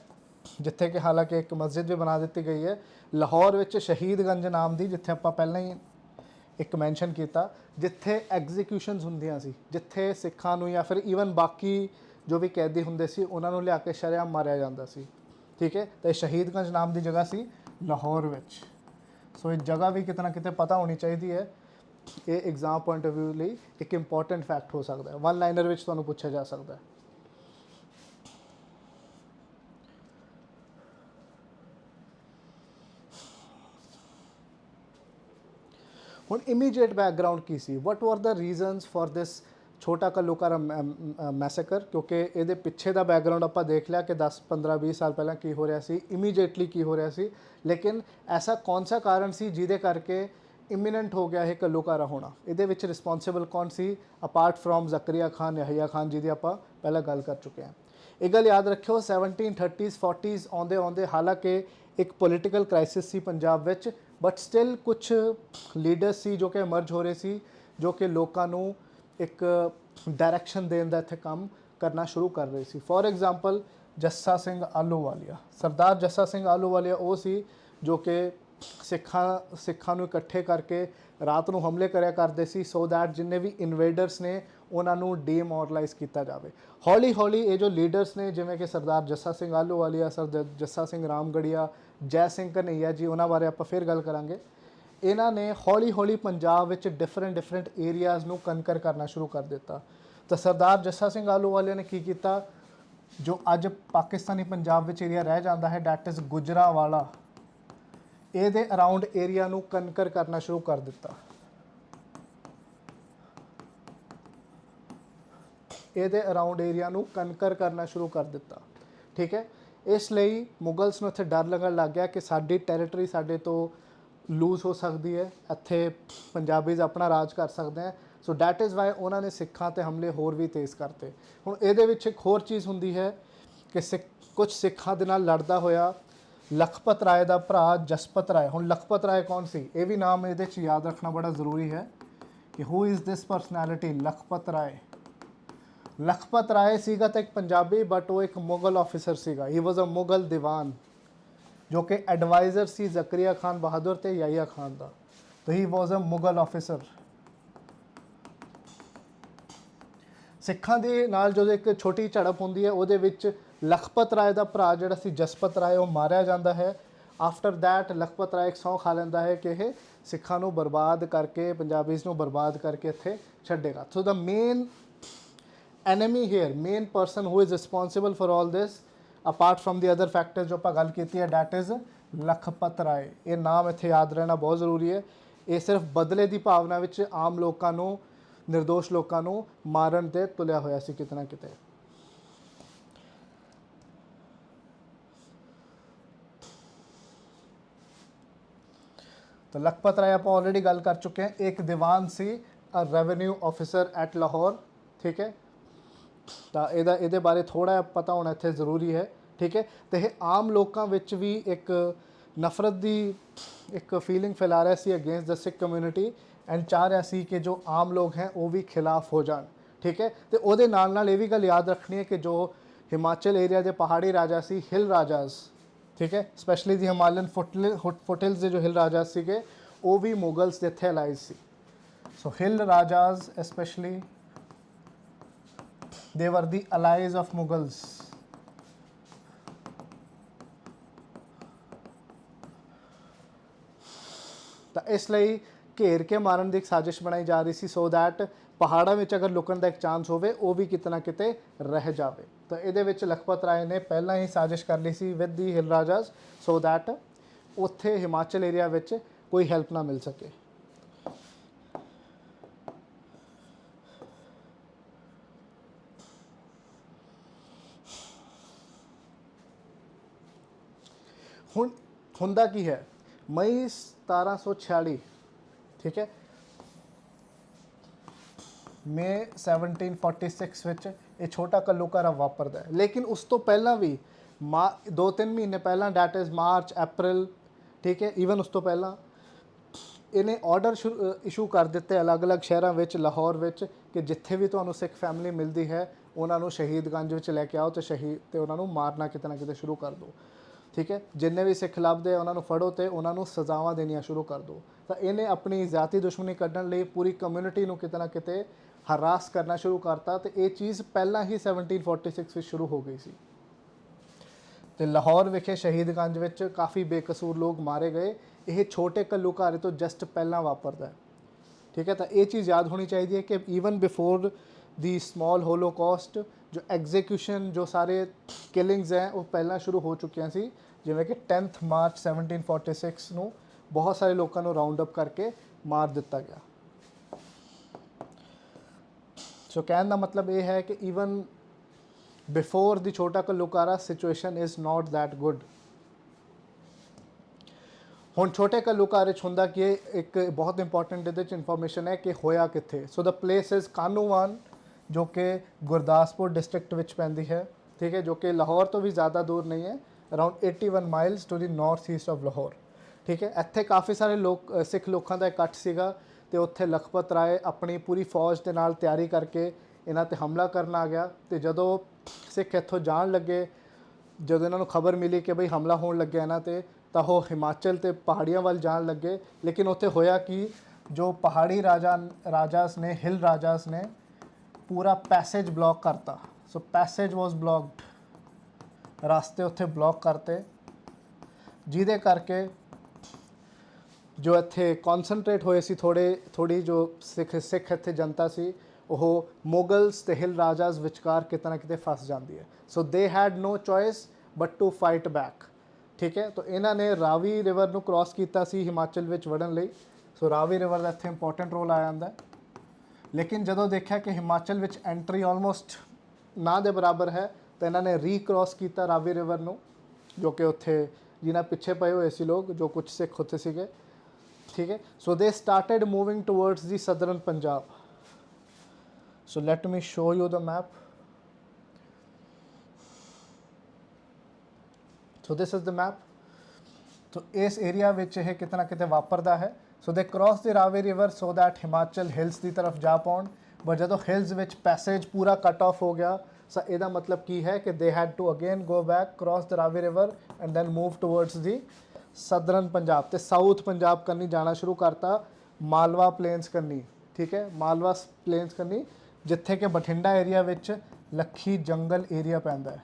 ਜਿੱਥੇ ਕਿ ਹਾਲਾਂਕਿ ਇੱਕ ਮਸਜਿਦ ਵੀ ਬਣਾ ਦਿੱਤੀ ਗਈ ਹੈ ਲਾਹੌਰ ਵਿੱਚ, ਸ਼ਹੀਦਗੰਜ ਨਾਮ ਦੀ, ਜਿੱਥੇ ਆਪਾਂ ਪਹਿਲਾਂ ਹੀ ਇੱਕ ਮੈਂਸ਼ਨ ਕੀਤਾ, ਜਿੱਥੇ ਐਗਜ਼ੀਕਿਊਸ਼ਨਸ ਹੁੰਦੀਆਂ ਸੀ, ਜਿੱਥੇ ਸਿੱਖਾਂ ਨੂੰ ਜਾਂ ਫਿਰ ਈਵਨ ਬਾਕੀ ਜੋ ਵੀ ਕੈਦੀ ਹੁੰਦੇ ਸੀ ਉਹਨਾਂ ਨੂੰ ਲਿਆ ਕੇ ਸ਼ਰੇਆਮ ਮਾਰਿਆ ਜਾਂਦਾ ਸੀ। ਠੀਕ ਹੈ, ਤੇ ਸ਼ਹੀਦਗੰਜ ਨਾਮ ਦੀ ਜਗ੍ਹਾ ਸੀ ਲਾਹੌਰ ਵਿੱਚ। ਸੋ ਇਹ ਜਗ੍ਹਾ ਵੀ ਕਿਤੇ ਨਾ ਕਿਤੇ ਪਤਾ ਹੋਣੀ ਚਾਹੀਦੀ ਹੈ। ਇਹ ਐਗਜ਼ਾਮ ਪੁਆਇੰਟ ਆਫ ਵਿਊ ਲਈ ਇੱਕ ਇੰਪੋਰਟੈਂਟ ਫੈਕਟ ਹੋ ਸਕਦਾ ਹੈ, ਵਨ ਲਾਈਨਰ ਵਿੱਚ ਤੁਹਾਨੂੰ ਪੁੱਛਿਆ ਜਾ ਸਕਦਾ ਹੈ। ਹੁਣ ਇਮੀਡੀਏਟ ਬੈਕਗਰਾਉਂਡ ਕੀ ਸੀ, ਵਟ ਵਰ ਦ ਰੀਜ਼ਨਸ ਫॉर ਦਿਸ ਛੋਟਾ ਘੱਲੂਘਾਰਾ ਮੈਸੇਕਰ? ਕਿਉਂਕਿ ਇਹਦੇ ਪਿੱਛੇ ਦਾ ਬੈਕਗਰਾਉਂਡ ਆਪਾਂ ਦੇਖ ਲਿਆ ਕਿ 10, 15, 20 ਸਾਲ ਪਹਿਲਾਂ ਕੀ ਹੋ ਰਿਹਾ ਸੀ, ਇਮੀਡੀਏਟਲੀ ਕੀ ਹੋ ਰਿਹਾ ਸੀ, ਲੇਕਿਨ ਐਸਾ ਕੌਣ ਸਾ ਕਾਰਨ ਸੀ ਜਿਹਦੇ ਕਰਕੇ ਇਮੀਨੈਂਟ ਹੋ ਗਿਆ ਇਹ ਘੱਲੂਘਾਰਾ ਹੋਣਾ? ਇਹਦੇ ਵਿੱਚ ਰਿਸਪੌਂਸਿਬਲ ਕੌਣ ਸੀ ਅਪਾਰਟ ਫਰੋਮ ਜ਼ਕਰੀਆ ਖਾਨ, ਯਾਹਿਆ ਖਾਨ, ਜਿਹਦੀ ਆਪਾਂ ਪਹਿਲਾਂ ਗੱਲ ਕਰ ਚੁੱਕੇ ਹਾਂ। ਇਹ ਗੱਲ ਯਾਦ ਰੱਖਿਓ, 1730s 40s ਆਉਂਦੇ ਆਉਂਦੇ ਹਾਲਾਂਕਿ ਇੱਕ ਪੋਲੀਟੀਕਲ ਕ੍ਰਾਈਸਿਸ ਸੀ ਪੰਜਾਬ ਵਿੱਚ, ਬਟ ਸਟਿਲ ਕੁਛ ਲੀਡਰਸ ਸੀ ਜੋ ਕਿ ਐਮਰਜ ਹੋ ਰਹੇ ਸੀ, ਜੋ ਕਿ ਲੋਕਾਂ ਨੂੰ ਇੱਕ ਡਾਇਰੈਕਸ਼ਨ ਦੇਣ ਦਾ ਇੱਥੇ ਕੰਮ ਕਰਨਾ ਸ਼ੁਰੂ ਕਰ ਰਹੇ ਸੀ। ਫੋਰ ਐਗਜ਼ਾਮਪਲ ਜੱਸਾ ਸਿੰਘ ਆਹਲੂਵਾਲੀਆ, ਸਰਦਾਰ ਜੱਸਾ ਸਿੰਘ ਆਹਲੂਵਾਲੀਆ ਉਹ ਸੀ ਜੋ ਕਿ ਸਿੱਖਾਂ ਨੂੰ ਇਕੱਠੇ ਕਰਕੇ ਰਾਤ ਨੂੰ ਹਮਲੇ ਕਰਿਆ ਕਰਦੇ ਸੀ, ਸੋ ਦੈਟ ਜਿੰਨੇ ਵੀ ਇਨਵੇਡਰਸ ਨੇ ਉਹਨਾਂ ਨੂੰ ਡੀਮੋਰਲਾਈਜ਼ ਕੀਤਾ ਜਾਵੇ। ਹੌਲੀ ਹੌਲੀ ਇਹ ਜੋ ਲੀਡਰਸ ਨੇ, ਜਿਵੇਂ ਕਿ ਸਰਦਾਰ ਜੱਸਾ ਸਿੰਘ ਆਹਲੂਵਾਲੀਆ, ਸਰਦਾਰ ਜੱਸਾ ਸਿੰਘ ਰਾਮਗੜੀਆ, ਜੈ ਸਿੰਘ ਘਨਈਆ ਜੀ, ਉਹਨਾਂ ਬਾਰੇ ਆਪਾਂ ਫਿਰ ਗੱਲ ਕਰਾਂਗੇ। ਇਹਨਾਂ ਨੇ ਹੌਲੀ ਹੌਲੀ ਪੰਜਾਬ ਵਿੱਚ ਡਿਫਰੈਂਟ ਏਰੀਆਜ਼ ਨੂੰ ਕਨਕਰ ਕਰਨਾ ਸ਼ੁਰੂ ਕਰ ਦਿੱਤਾ। ਤਾਂ ਸਰਦਾਰ ਜੱਸਾ ਸਿੰਘ ਆਹਲੂਵਾਲੀਆ ਨੇ ਕੀ ਕੀਤਾ, ਜੋ ਅੱਜ ਪਾਕਿਸਤਾਨੀ ਪੰਜਾਬ ਵਿੱਚ ਏਰੀਆ ਰਹਿ ਜਾਂਦਾ ਹੈ, ਡੈਟ ਇਜ਼ ਗੁਜਰਾਂਵਾਲਾ, ਇਹਦੇ ਅਰਾਊਂਡ ਏਰੀਆ ਨੂੰ ਕਨਕਰ ਕਰਨਾ ਸ਼ੁਰੂ ਕਰ ਦਿੱਤਾ। ਇਹਦੇ ਅਰਾਊਂਡ ਏਰੀਆ ਨੂੰ ਕਨਕਰ ਕਰਨਾ ਸ਼ੁਰੂ ਕਰ ਦਿੱਤਾ। ਠੀਕ ਹੈ, ਇਸ ਲਈ ਮੁਗਲਸ ਨੂੰ ਇੱਥੇ ਡਰ ਲੱਗਣ ਲੱਗ ਗਿਆ ਕਿ ਸਾਡੀ ਟੈਰੀਟਰੀ ਸਾਡੇ ਤੋਂ ਲੂਜ਼ ਹੋ ਸਕਦੀ ਹੈ, ਇੱਥੇ ਪੰਜਾਬੀਜ਼ ਆਪਣਾ ਰਾਜ ਕਰ ਸਕਦੇ ਹੈ। ਸੋ ਡੈਟ ਇਜ਼ ਵਾਈ ਉਹਨਾਂ ਨੇ ਸਿੱਖਾਂ 'ਤੇ ਹਮਲੇ ਹੋਰ ਵੀ ਤੇਜ਼ ਕਰਤੇ। ਹੁਣ ਇਹਦੇ ਵਿੱਚ ਇੱਕ ਹੋਰ ਚੀਜ਼ ਹੁੰਦੀ ਹੈ ਕਿ ਕੁਝ ਸਿੱਖਾਂ ਦੇ ਨਾਲ ਲੜਦਾ ਹੋਇਆ ਲਖਪਤ ਰਾਏ ਦਾ ਭਰਾ ਜਸਪਤ ਰਾਏ। ਹੁਣ ਲਖਪਤ ਰਾਏ ਕੌਣ ਸੀ, ਇਹ ਵੀ ਨਾਮ ਇਹਦੇ 'ਚ ਯਾਦ ਰੱਖਣਾ ਬੜਾ ਜ਼ਰੂਰੀ ਹੈ ਕਿ who is this personality, Lakhpat Rai. Lakhpat Rai ਸੀਗਾ ਤਾਂ ਇੱਕ ਪੰਜਾਬੀ, ਬਟ ਉਹ ਇੱਕ ਮੁਗਲ ਆਫਿਸਰ ਸੀਗਾ। ਹੀ ਵਾਜ਼ ਅ ਮੁਗਲ ਦੀਵਾਨ, ਜੋ ਕਿ ਐਡਵਾਈਜ਼ਰ ਸੀ ਜ਼ਕਰੀਆ ਖਾਨ ਬਹਾਦਰ ਤੇ ਯਾਹਿਆ ਖਾਨ ਦਾ। ਤਾਂ ਹੀ ਵਾਜ਼ ਅ ਮੁਗਲ ਆਫਿਸਰ। ਸਿੱਖਾਂ ਦੇ ਨਾਲ ਜਦੋਂ ਇੱਕ ਛੋਟੀ ਝੜਪ ਹੁੰਦੀ ਹੈ, ਉਹਦੇ ਵਿੱਚ ਲਖਪਤ ਰਾਏ ਦਾ ਭਰਾ ਜਿਹੜਾ ਸੀ ਜਸਪਤ ਰਾਏ, ਉਹ ਮਾਰਿਆ ਜਾਂਦਾ ਹੈ। ਆਫਟਰ ਦੈਟ ਲਖਪਤ ਰਾਏ ਇੱਕ ਸਹੁੰ ਖਾ ਲੈਂਦਾ ਹੈ ਕਿ ਇਹ ਸਿੱਖਾਂ ਨੂੰ ਬਰਬਾਦ ਕਰਕੇ, ਪੰਜਾਬੀਜ਼ ਨੂੰ ਬਰਬਾਦ ਕਰਕੇ ਇੱਥੇ ਛੱਡੇਗਾ। ਸੋ ਦਾ main enemy here, main person who is responsible for all this apart from the other factors ਜੋ ਆਪਾਂ ਗੱਲ ਕੀਤੀ ਹੈ, that is ਲਖਪਤ ਰਾਏ। ਇਹ ਨਾਮ ਇੱਥੇ ਯਾਦ ਰਹਿਣਾ ਬਹੁਤ ਜ਼ਰੂਰੀ ਹੈ। ਇਹ ਸਿਰਫ ਬਦਲੇ ਦੀ ਭਾਵਨਾ ਵਿੱਚ ਆਮ ਲੋਕਾਂ ਨੂੰ, ਨਿਰਦੋਸ਼ ਲੋਕਾਂ ਨੂੰ ਮਾਰਨ 'ਤੇ ਤੁਲਿਆ ਹੋਇਆ ਸੀ ਕਿਤੇ ਨਾ ਕਿਤੇ। ਤਾਂ ਲਖਪਤ ਰਾਏ ਆਪਾਂ ਆਲਰੇਡੀ ਗੱਲ ਕਰ ਚੁੱਕੇ ਹਾਂ, ਇੱਕ ਦੀਵਾਨ ਸੀ, ਰੈਵਨਿਊ ਆਫਿਸਰ ਐਟ ਲਾਹੌਰ। ਠੀਕ ਹੈ, ਤਾਂ ਇਹਦੇ ਬਾਰੇ ਥੋੜ੍ਹਾ ਜਿਹਾ ਪਤਾ ਹੋਣਾ ਇੱਥੇ ਜ਼ਰੂਰੀ ਹੈ। ਠੀਕ ਹੈ, ਅਤੇ ਇਹ ਆਮ ਲੋਕਾਂ ਵਿੱਚ ਵੀ ਇੱਕ ਨਫ਼ਰਤ ਦੀ ਇੱਕ ਫੀਲਿੰਗ ਫੈਲਾ ਰਿਹਾ ਸੀ against the Sikh community, and ਚਾਹ ਰਿਹਾ ਸੀ ਕਿ ਜੋ ਆਮ ਲੋਕ ਹੈ ਉਹ ਵੀ ਖਿਲਾਫ ਹੋ ਜਾਣ। ਠੀਕ ਹੈ, ਅਤੇ ਉਹਦੇ ਨਾਲ ਨਾਲ ਇਹ ਵੀ ਗੱਲ ਯਾਦ ਰੱਖਣੀ ਹੈ ਕਿ ਜੋ ਹਿਮਾਚਲ ਏਰੀਆ ਦੇ ਪਹਾੜੀ ਰਾਜਾ ਸੀ, ਹਿਲ ਰਾਜਾਜ਼, ਠੀਕ ਹੈ, ਸਪੈਸ਼ਲੀ ਦੀ ਹਿਮਾਲयन ਫੁੱਟਹਿਲਸ ਦੇ ਜੋ ਹਿਲ ਰਾਜਾਜ਼ ਸੀਗੇ, ਉਹ ਵੀ ਮੁਗਲਸ ਦੇ ਇੱਥੇ ਅਲਾਈਜ਼ ਸੀ। ਸੋ ਹਿਲ ਰਾਜਾਜ਼ especially, they were the allies of Mughals. ਤਾਂ ਇਸ ਲਈ ਘੇਰ ਕੇ ਮਾਰਨ ਦੀ ਇੱਕ ਸਾਜ਼ਿਸ਼ ਬਣਾਈ ਜਾ ਰਹੀ ਸੀ, ਸੋ ਦੈਟ ਪਹਾੜਾਂ ਵਿੱਚ ਅਗਰ ਲੁਕਣ ਦਾ ਇੱਕ ਚਾਂਸ ਹੋਵੇ ਉਹ ਵੀ ਕਿਤੇ ਨਾ ਕਿਤੇ ਰਹਿ ਜਾਵੇ। ਤਾਂ ਇਹਦੇ ਵਿੱਚ ਲਖਪਤ ਰਾਏ ਨੇ ਪਹਿਲਾਂ ਹੀ ਸਾਜ਼ਿਸ਼ ਕਰ ਲਈ ਸੀ with the hill ਰਾਜਾਜ਼, so that ਉੱਥੇ ਹਿਮਾਚਲ ਏਰੀਆ ਵਿੱਚ ਕੋਈ ਹੈਲਪ ਨਾ ਮਿਲ ਸਕੇ। ਹੁਣ ਹੁੰਦਾ ਕੀ ਹੈ, ਮਈ 1746, ਠੀਕ ਹੈ, ਮੇ 1746 ਵਿੱਚ ਇਹ ਛੋਟਾ ਘੱਲੂਘਾਰਾ ਵਾਪਰਦਾ ਹੈ। ਲੇਕਿਨ ਉਸ ਤੋਂ ਪਹਿਲਾਂ ਵੀ 2-3 ਮਹੀਨੇ ਪਹਿਲਾਂ, ਡੈਟ ਇਜ਼ ਮਾਰਚ ਅਪ੍ਰੈਲ, ਠੀਕ ਹੈ, ਈਵਨ ਉਸ ਤੋਂ ਪਹਿਲਾਂ ਇਹਨੇ ਆਰਡਰ ਇਸ਼ੂ ਕਰ ਦਿੱਤੇ ਅਲੱਗ-ਅਲੱਗ ਸ਼ਹਿਰਾਂ ਵਿੱਚ, ਲਾਹੌਰ ਵਿੱਚ, ਕਿ ਜਿੱਥੇ ਵੀ ਤੁਹਾਨੂੰ ਸਿੱਖ ਫੈਮਿਲੀ ਮਿਲਦੀ ਹੈ ਉਹਨਾਂ ਨੂੰ ਸ਼ਹੀਦਗੰਜ ਵਿੱਚ ਲੈ ਕੇ ਆਓ ਤੇ ਉਹਨਾਂ ਨੂੰ ਮਾਰਨਾ ਕਿਤੇ ਨਾ ਕਿਤੇ ਸ਼ੁਰੂ ਕਰ ਦਿਓ, ਠੀਕ ਹੈ। ਜਿੰਨੇ ਵੀ ਸਿੱਖ ਲੱਭਦੇ ਉਹਨਾਂ ਨੂੰ ਫੜੋ ਤੇ ਉਹਨਾਂ ਨੂੰ ਸਜ਼ਾਵਾਂ ਦੇਣੀਆਂ ਸ਼ੁਰੂ ਕਰ ਦਿਓ। ਤਾਂ ਇਹਨੇ ਆਪਣੀ ਜ਼ਾਤੀ ਦੁਸ਼ਮਣੀ ਕੱਢਣ ਲਈ ਪੂਰੀ ਕਮਿਊਨਿਟੀ ਨੂੰ ਕਿਤੇ ਨਾ ਕਿਤੇ ਹਰਾਸ ਕਰਨਾ ਸ਼ੁਰੂ ਕਰਤਾ, ਤੇ ਇਹ ਚੀਜ਼ ਪਹਿਲਾਂ ਹੀ 1746 ਵਿੱਚ ਸ਼ੁਰੂ ਹੋ ਗਈ ਸੀ। ਤੇ ਲਾਹੌਰ ਵਿਖੇ ਸ਼ਹੀਦਗੰਜ ਵਿੱਚ ਕਾਫੀ ਬੇਕਸੂਰ ਲੋਕ ਮਾਰੇ ਗਏ। ਇਹ ਛੋਟੇ ਘੱਲੂਘਾਰੇ ਤੋਂ ਜਸਟ ਪਹਿਲਾਂ ਵਾਪਰਦਾ ਹੈ, ਠੀਕ ਹੈ। ਤਾਂ ਇਹ ਚੀਜ਼ ਯਾਦ ਹੋਣੀ ਚਾਹੀਦੀ ਹੈ ਕਿ ਈਵਨ ਬਿਫੋਰ ਦੀ ਸਮਾਲ ਹੋਲੋਕਾਸਟ, ਜੋ ਐਗਜ਼ੀਕਿਊਸ਼ਨ, ਜੋ ਸਾਰੇ ਕਿਲਿੰਗਸ ਹੈ ਉਹ ਪਹਿਲਾਂ ਸ਼ੁਰੂ ਹੋ ਚੁੱਕੀਆਂ ਸੀ। ਜਿਵੇਂ ਕਿ 10 ਮਾਰਚ 1746 ਨੂੰ ਬਹੁਤ ਸਾਰੇ ਲੋਕਾਂ ਨੂੰ ਰਾਉਂਡ ਅਪ ਕਰਕੇ ਮਾਰ ਦਿੱਤਾ ਗਿਆ। ਸੋ ਕਹਿਣ ਦਾ ਮਤਲਬ ਇਹ ਹੈ ਕਿ ਈਵਨ ਬਿਫੋਰ ਦੀ ਛੋਟਾ ਘੱਲੂਘਾਰਾ situation is not that good. ਹੁਣ ਛੋਟੇ ਘੱਲੂਘਾਰੇ 'ਚ ਹੁੰਦਾ ਕਿ ਇੱਕ ਬਹੁਤ ਇੰਪੋਰਟੈਂਟ ਇਹਦੇ 'ਚ ਇਨਫੋਰਮੇਸ਼ਨ ਹੈ ਕਿ ਹੋਇਆ ਕਿੱਥੇ। ਸੋ ਦਾ ਪਲੇਸ ਇਜ਼ ਕਾਨੂੰਵਾਨ, ਜੋ ਕਿ ਗੁਰਦਾਸਪੁਰ ਡਿਸਟ੍ਰਿਕਟ ਵਿੱਚ ਪੈਂਦੀ ਹੈ, ਠੀਕ ਹੈ, ਜੋ ਕਿ ਲਾਹੌਰ ਤੋਂ ਵੀ ਜ਼ਿਆਦਾ ਦੂਰ ਨਹੀਂ ਹੈ, around 81 miles to the north East of Lahore, ਠੀਕ ਹੈ। ਇੱਥੇ ਕਾਫੀ ਸਾਰੇ ਸਿੱਖ ਲੋਕਾਂ ਦਾ ਇਕੱਠ ਸੀਗਾ, ਤੇ ਉੱਥੇ ਲਖਪਤ ਰਾਏ ਆਪਣੀ ਪੂਰੀ ਫੌਜ ਦੇ ਨਾਲ ਤਿਆਰੀ ਕਰਕੇ ਇਹਨਾਂ 'ਤੇ ਹਮਲਾ ਕਰਨ ਆ ਗਿਆ। ਤੇ ਜਦੋਂ ਸਿੱਖ ਇੱਥੋਂ ਜਾਣ ਲੱਗੇ, ਜਦੋਂ ਇਹਨਾਂ ਨੂੰ ਖਬਰ ਮਿਲੀ ਕਿ ਬਈ ਹਮਲਾ ਹੋਣ ਲੱਗਿਆ ਇਹਨਾਂ 'ਤੇ, ਤਾਂ ਉਹ ਹਿਮਾਚਲ ਤੇ ਪਹਾੜੀਆਂ ਵੱਲ ਜਾਣ ਲੱਗੇ। ਲੇਕਿਨ ਉੱਥੇ ਹੋਇਆ ਕਿ ਜੋ ਪਹਾੜੀ ਰਾਜਾਸ ਨੇ, ਹਿਲ ਰਾਜਾਸ ਨੇ ਪੂਰਾ ਪੈਸੇਜ ਬਲੌਕ ਕਰਤਾ। ਸੋ ਪੈਸੇਜ ਵਾਸ ਬਲੌਕਡ, ਰਸਤੇ ਉੱਥੇ ਬਲੌਕ ਕਰਤੇ, ਜਿਹਦੇ ਕਰਕੇ ਜੋ ਇੱਥੇ ਕੌਨਸਨਟਰੇਟ ਹੋਏ ਸੀ ਥੋੜੀ ਜੋ ਸਿੱਖ ਇੱਥੇ ਜਨਤਾ ਸੀ, ਉਹ ਮੁਗਲਸ ਤੇ ਹਿਲ ਰਾਜਾਸ ਵਿਚਕਾਰ ਕਿਤੇ ਨਾ ਕਿਤੇ ਫਸ ਜਾਂਦੀ ਹੈ। So they had no choice but to fight back, ਠੀਕ ਹੈ। ਤਾਂ ਇਹਨਾਂ ਨੇ ਰਾਵੀ ਰਿਵਰ ਨੂੰ ਕ੍ਰਾਸ ਕੀਤਾ ਸੀ ਹਿਮਾਚਲ ਵਿੱਚ ਵੜਨ ਲਈ। ਸੋ ਰਾਵੀ ਰਿਵਰ ਦਾ ਇੱਥੇ ਇੰਪੋਰਟੈਂਟ ਰੋਲ ਆ ਜਾਂਦਾ। ਲੇਕਿਨ ਜਦੋਂ ਦੇਖਿਆ ਕਿ ਹਿਮਾਚਲ ਵਿੱਚ ਐਂਟਰੀ ਆਲਮੋਸਟ ਨਾ ਦੇ ਬਰਾਬਰ ਹੈ, ਤਾਂ ਇਹਨਾਂ ਨੇ ਰੀਕ੍ਰਾਸ ਕੀਤਾ ਰਾਵੀ ਰਿਵਰ ਨੂੰ, ਜੋ ਕਿ ਉੱਥੇ ਜਿਨ੍ਹਾਂ ਪਿੱਛੇ ਪਏ ਹੋਏ ਸੀ ਲੋਕ, ਜੋ ਕੁਝ ਸਿੱਖ ਉੱਥੇ ਸੀਗੇ, ਠੀਕ ਹੈ। So they started moving towards the southern Punjab. So let me show you the map. So this is the map. So ਇਸ ਏਰੀਆ ਵਿੱਚ ਇਹ ਕਿਤੇ ਨਾ ਕਿਤੇ ਵਾਪਰਦਾ ਹੈ। ਸੋ ਦੇ cross the Ravi river so that Himachal Hills ਦੀ ਤਰਫ ਜਾ ਪਾਉਣ। ਬਟ ਜਦੋਂ ਹਿਲਸ ਵਿੱਚ ਪੈਸੇਜ ਪੂਰਾ ਕੱਟ ਆਫ ਹੋ ਗਿਆ, ਸੋ ਇਹਦਾ ਮਤਲਬ ਕੀ ਹੈ ਕਿ they had to again go back, cross the Ravi river and then move towards the southern Punjab ਤੇ ਸਾਊਥ ਪੰਜਾਬ ਕਰਨੀ ਜਾਣਾ ਸ਼ੁਰੂ ਕਰਤਾ, ਮਾਲਵਾ ਪਲੇਨਸ ਕਰਨੀ, ਠੀਕ ਹੈ, ਮਾਲਵਾ ਪਲੇਨਸ ਕਰਨੀ, ਜਿੱਥੇ ਕਿ ਬਠਿੰਡਾ ਏਰੀਆ ਵਿੱਚ ਲੱਖੀ ਜੰਗਲ ਏਰੀਆ ਪੈਂਦਾ ਹੈ।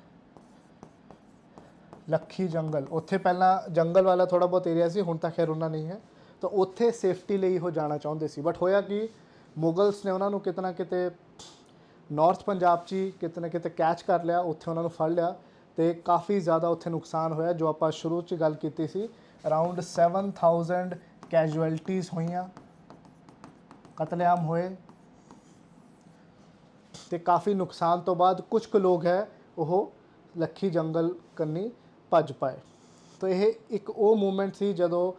ਲੱਖੀ ਜੰਗਲ, ਉੱਥੇ ਪਹਿਲਾਂ ਜੰਗਲ ਵਾਲਾ ਥੋੜ੍ਹਾ ਬਹੁਤ ਏਰੀਆ ਸੀ, ਹੁਣ ਤਾਂ ਖੈਰ ਉਹਨਾਂ ਨਹੀਂ ਹੈ। ਤਾਂ ਉੱਥੇ ਸੇਫਟੀ ਲਈ ਉਹ ਜਾਣਾ ਚਾਹੁੰਦੇ ਸੀ। ਬਟ ਹੋਇਆ ਕਿ ਮੁਗਲਸ ਨੇ ਉਹਨਾਂ ਨੂੰ ਕਿਤੇ ਨਾ ਕਿਤੇ ਨਾਰਥ ਪੰਜਾਬ 'ਚ ਹੀ ਕਿਤੇ ਨਾ ਕਿਤੇ ਕੈਚ ਕਰ ਲਿਆ, ਉੱਥੇ ਉਹਨਾਂ ਨੂੰ ਫੜ ਲਿਆ, ਤੇ ਕਾਫੀ ਜ਼ਿਆਦਾ ਉੱਥੇ ਨੁਕਸਾਨ ਹੋਇਆ। ਜੋ ਆਪਾਂ ਸ਼ੁਰੂ 'ਚ ਗੱਲ ਕੀਤੀ ਸੀ, ਅਰਾਊਂਡ 7000 ਕੈਜੁਅਲਟੀਜ਼ ਹੋਈਆਂ, ਕਤਲੇਆਮ ਹੋਏ, ਤੇ ਕਾਫੀ ਨੁਕਸਾਨ ਤੋਂ ਬਾਅਦ ਕੁਝ ਕੁ ਲੋਕ ਹੈ ਉਹ ਲੱਖੀ ਜੰਗਲ ਕੰਨੀ ਭੱਜ ਪਾਏ। ਤਾਂ ਇਹ ਇੱਕ ਉਹ ਮੂਵਮੈਂਟ ਸੀ ਜਦੋਂ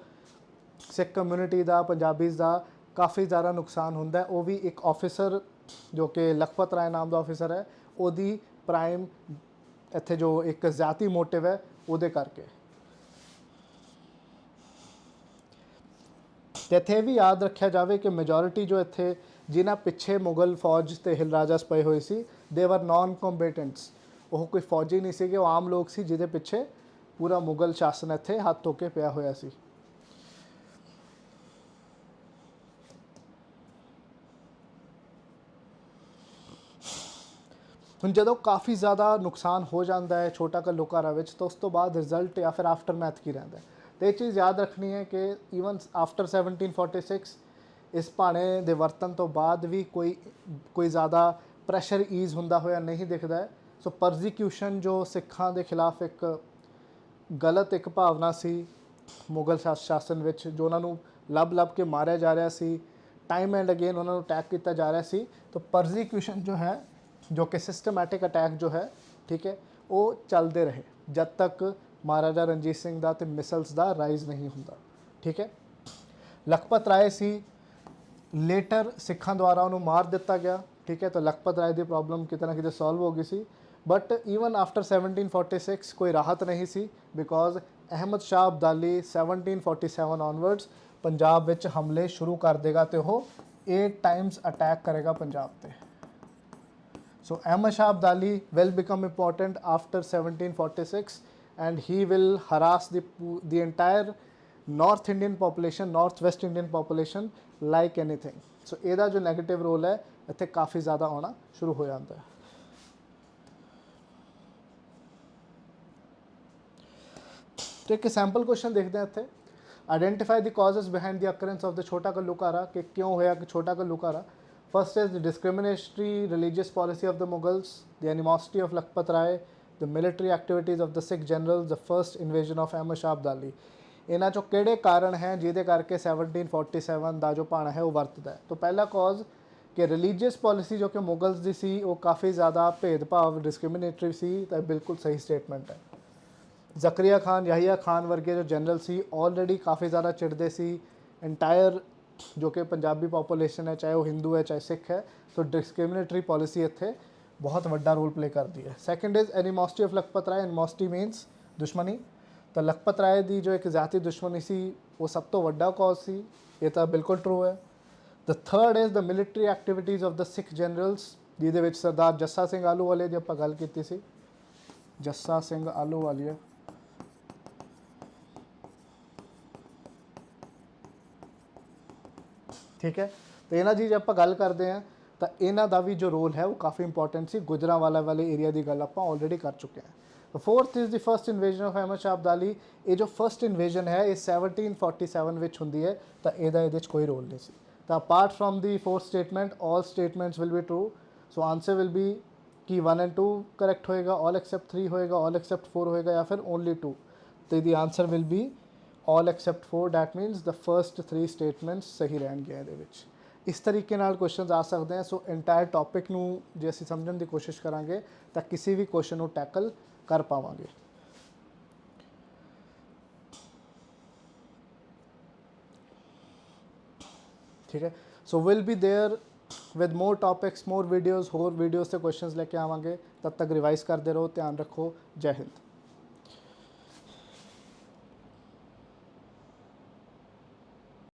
ਸਿੱਖ ਕਮਿਊਨਿਟੀ ਦਾ, ਪੰਜਾਬੀਜ਼ ਦਾ ਕਾਫੀ ਜ਼ਿਆਦਾ ਨੁਕਸਾਨ ਹੁੰਦਾ। ਉਹ ਵੀ ਇੱਕ ਆਫਿਸਰ ਜੋ ਕਿ ਲਖਪਤ ਰਾਏ ਨਾਮ ਦਾ ਆਫਿਸਰ ਹੈ, ਉਹਦੀ ਪ੍ਰਾਈਮ ਇੱਥੇ ਜੋ ਇੱਕ ਜ਼ਾਤੀ ਮੋਟਿਵ ਹੈ ਉਹਦੇ ਕਰਕੇ। ਤੇ ਇੱਥੇ ਵੀ ਯਾਦ ਰੱਖਿਆ ਜਾਵੇ ਕਿ ਮੈਜੋਰਿਟੀ ਜੋ ਇੱਥੇ ਜਿਨ੍ਹਾਂ ਪਿੱਛੇ ਮੁਗਲ ਫੌਜ ਤੇ ਹਿਲ ਰਾਜਾਸ ਪਏ ਹੋਏ ਸੀ, ਦੇ ਵਰ ਨਾਨ ਕੰਬੇਟੈਂਟਸ। ਉਹ ਕੋਈ ਫੌਜੀ ਨਹੀਂ ਸੀਗੇ, ਉਹ ਆਮ ਲੋਕ ਸੀ ਜਿਹਦੇ ਪਿੱਛੇ ਪੂਰਾ ਮੁਗਲ ਸ਼ਾਸਨ ਇੱਥੇ ਹੱਥ ਧੋ ਕੇ ਪਿਆ ਹੋਇਆ ਸੀ। ਹੁਣ ਜਦੋਂ ਕਾਫੀ ਜ਼ਿਆਦਾ ਨੁਕਸਾਨ ਹੋ ਜਾਂਦਾ ਹੈ ਛੋਟਾ ਘੱਲੂਘਾਰਾ ਵਿੱਚ, ਤਾਂ ਉਸ ਤੋਂ ਬਾਅਦ ਰਿਜ਼ਲਟ ਜਾਂ ਫਿਰ ਆਫਟਰ ਮੈਥ ਕੀ ਰਹਿੰਦਾ। ਅਤੇ ਇਹ ਚੀਜ਼ ਯਾਦ ਰੱਖਣੀ ਹੈ ਕਿ ਈਵਨ ਆਫਟਰ 1746 ਇਸ ਭਾਣੇ ਦੇ ਵਰਤਨ ਤੋਂ ਬਾਅਦ ਵੀ ਕੋਈ ਜ਼ਿਆਦਾ ਪ੍ਰੈਸ਼ਰ ਈਜ਼ ਹੁੰਦਾ ਹੋਇਆ ਨਹੀਂ ਦਿਖਦਾ ਹੈ। ਸੋ ਪਰਸੀਕਿਊਸ਼ਨ ਜੋ ਸਿੱਖਾਂ ਦੇ ਖਿਲਾਫ ਇੱਕ ਗਲਤ ਇੱਕ ਭਾਵਨਾ ਸੀ ਮੁਗਲ ਸ਼ਾਸਨ ਵਿੱਚ, ਜੋ ਉਹਨਾਂ ਨੂੰ ਲੱਭ ਕੇ ਮਾਰਿਆ ਜਾ ਰਿਹਾ ਸੀ, ਟਾਈਮ ਐਂਡ ਅਗੇਨ ਉਹਨਾਂ ਨੂੰ ਅਟੈਕ ਕੀਤਾ ਜਾ ਰਿਹਾ ਸੀ। ਤਾਂ ਪਰਸੀਕਿਊਸ਼ਨ ਜੋ ਹੈ, ਜੋ ਕਿ ਸਿਸਟਮੈਟਿਕ ਅਟੈਕ ਜੋ ਹੈ, ਠੀਕ ਹੈ, ਉਹ ਚੱਲਦੇ ਰਹੇ ਜਦ ਤੱਕ ਮਹਾਰਾਜਾ ਰਣਜੀਤ ਸਿੰਘ ਦਾ ਤੇ ਮਿਸਲਸ ਦਾ ਰਾਈਜ਼ ਨਹੀਂ ਹੁੰਦਾ। ਠੀਕ ਹੈ, ਲਖਪਤ ਰਾਏ ਸੀ, ਲੇਟਰ ਸਿੱਖਾਂ ਦੁਆਰਾ ਉਹਨੂੰ ਮਾਰ ਦਿੱਤਾ ਗਿਆ। ਠੀਕ ਹੈ, ਤਾਂ ਲਖਪਤ ਰਾਏ ਦੀ ਪ੍ਰੋਬਲਮ ਕਿਤੇ ਨਾ ਕਿਤੇ ਸੋਲਵ ਹੋ ਗਈ ਸੀ। ਬਟ ਈਵਨ ਆਫਟਰ 1746 ਕੋਈ ਰਾਹਤ ਨਹੀਂ ਸੀ, ਬਿਕੋਜ਼ ਅਹਿਮਦ ਸ਼ਾਹ ਅਬਦਾਲੀ 1747 ਔਨਵਰਡਸ ਪੰਜਾਬ ਵਿੱਚ ਹਮਲੇ ਸ਼ੁਰੂ ਕਰ ਦੇਗਾ ਤੇ ਉਹ 8 ਟਾਈਮਸ ਅਟੈਕ ਕਰੇਗਾ ਪੰਜਾਬ ਤੇ। ਸੋ Ahmad Shah Abdali will become important after 1746 and he will harass the entire North Indian population, North West Indian population like anything। ਸੋ ਇਹਦਾ ਜੋ ਨੈਗੇਟਿਵ ਰੋਲ ਹੈ ਇੱਥੇ ਕਾਫੀ ਜ਼ਿਆਦਾ ਆਉਣਾ ਸ਼ੁਰੂ ਹੋ ਜਾਂਦਾ ਹੈ। तो एक सैंपल क्वेश्चन देखते हैं इतने, identify the causes behind the occurrence of the Chhota घल्लूघारा, कि क्यों होया कि छोटा घल्लूघारा। First is the discriminatory religious policy of the Mughals, the animosity of Lakhpat Rai, the military activities of the Sikh generals, the first invasion of Ahmad Shah Abdali. इन्हां चों किहड़े कारण हैं जिहदे करके 1747 का जो भाणा है वो वरतदा है। तो पहला कॉज कि रिलीजियस पॉलिसी जो कि मुगल्स की सी वो काफ़ी ज़्यादा भेदभाव डिस्क्रिमिनेटरी सी, तो बिल्कुल सही स्टेटमेंट है। ਜ਼ਕਰੀਆ ਖਾਨ, ਯਹੀਆ ਖਾਨ ਵਰਗੇ ਜੋ ਜਨਰਲ ਸੀ ਆਲਰੇਡੀ ਕਾफ़ੀ ਜ਼ਿਆਦਾ ਚਿੜਦੇ ਸੀ ਇੰਟਾਇਰ ਜੋ ਕਿ ਪੰਜਾਬੀ ਪੋਪੂਲੇਸ਼ਨ ਹੈ, ਚਾਹੇ ਉਹ ਹਿੰਦੂ ਹੈ ਚਾਹੇ ਸਿੱਖ ਹੈ। ਸੋ ਡਿਸਕ੍ਰਿਮੀਨੇਟਰੀ ਪੋਲਿਸੀ ਇੱਥੇ ਬਹੁਤ ਵੱਡਾ ਰੋਲ ਪਲੇ ਕਰਦੀ ਹੈ। Second is animosity of Lakhpat Rai. Animosity means ਦੁਸ਼ਮਣੀ। ਤਾਂ ਲਖਪਤ ਰਾਏ ਦੀ ਜੋ ਇੱਕ ਜ਼ਾਤੀ ਦੁਸ਼ਮਣੀ ਸੀ ਉਹ ਸਭ ਤੋਂ ਵੱਡਾ ਕੌਜ਼ ਸੀ, ਇਹ ਤਾਂ ਬਿਲਕੁਲ ਟਰੂ ਹੈ। The third is the military activities of the Sikh generals, ਜਿਹਦੇ ਵਿੱਚ ਸਰਦਾਰ ਜੱਸਾ ਸਿੰਘ ਆਹਲੂਵਾਲੀਆ ਦੀ ਆਪਾਂ ਗੱਲ ਕੀਤੀ ਸੀ, ਜੱਸਾ ਸਿੰਘ ਆਹਲੂਵਾਲੀਆ, ठीक है। तो इन्हों की जो आप गल करते हैं तो इन्हों का भी जो रोल है वो काफ़ी इंपॉर्टेंट सी। गुजरांवाला वाले एरिया की गल आप ऑलरेडी कर चुके हैं। तो fourth is the first invasion of Ahmad Shah Abdali. ये जो फर्स्ट इन्वेजन है ये 1747 में होंगी है, तो ये कोई रोल नहीं सी। तो apart from the fourth statement all statements will be true. So answer will be कि 1 और 2 करैक्ट होएगा, ऑल एक्सेप्ट 3 होएगा, ऑल एक्सेप्ट 4 होएगा, या फिर ओनली 2। तो ये answer will be all except 4। That मीनस the first 3 statements सही रहणगे ਇਹਦੇ ਵਿੱਚ। इस तरीके नाल क्वेश्चन आ सकते हैं। सो इंटायर टॉपिक नू जे असीं समझण दी कोशिश करांगे तो किसी भी क्वेश्चन नू टैकल कर पावांगे। ठीक है, so will be there with more topics, more videos, होर वीडियोज़ से क्वेश्चंस लेके आवांगे। तब तक रिवाइज करते रहो, ध्यान रखो, जय हिंद।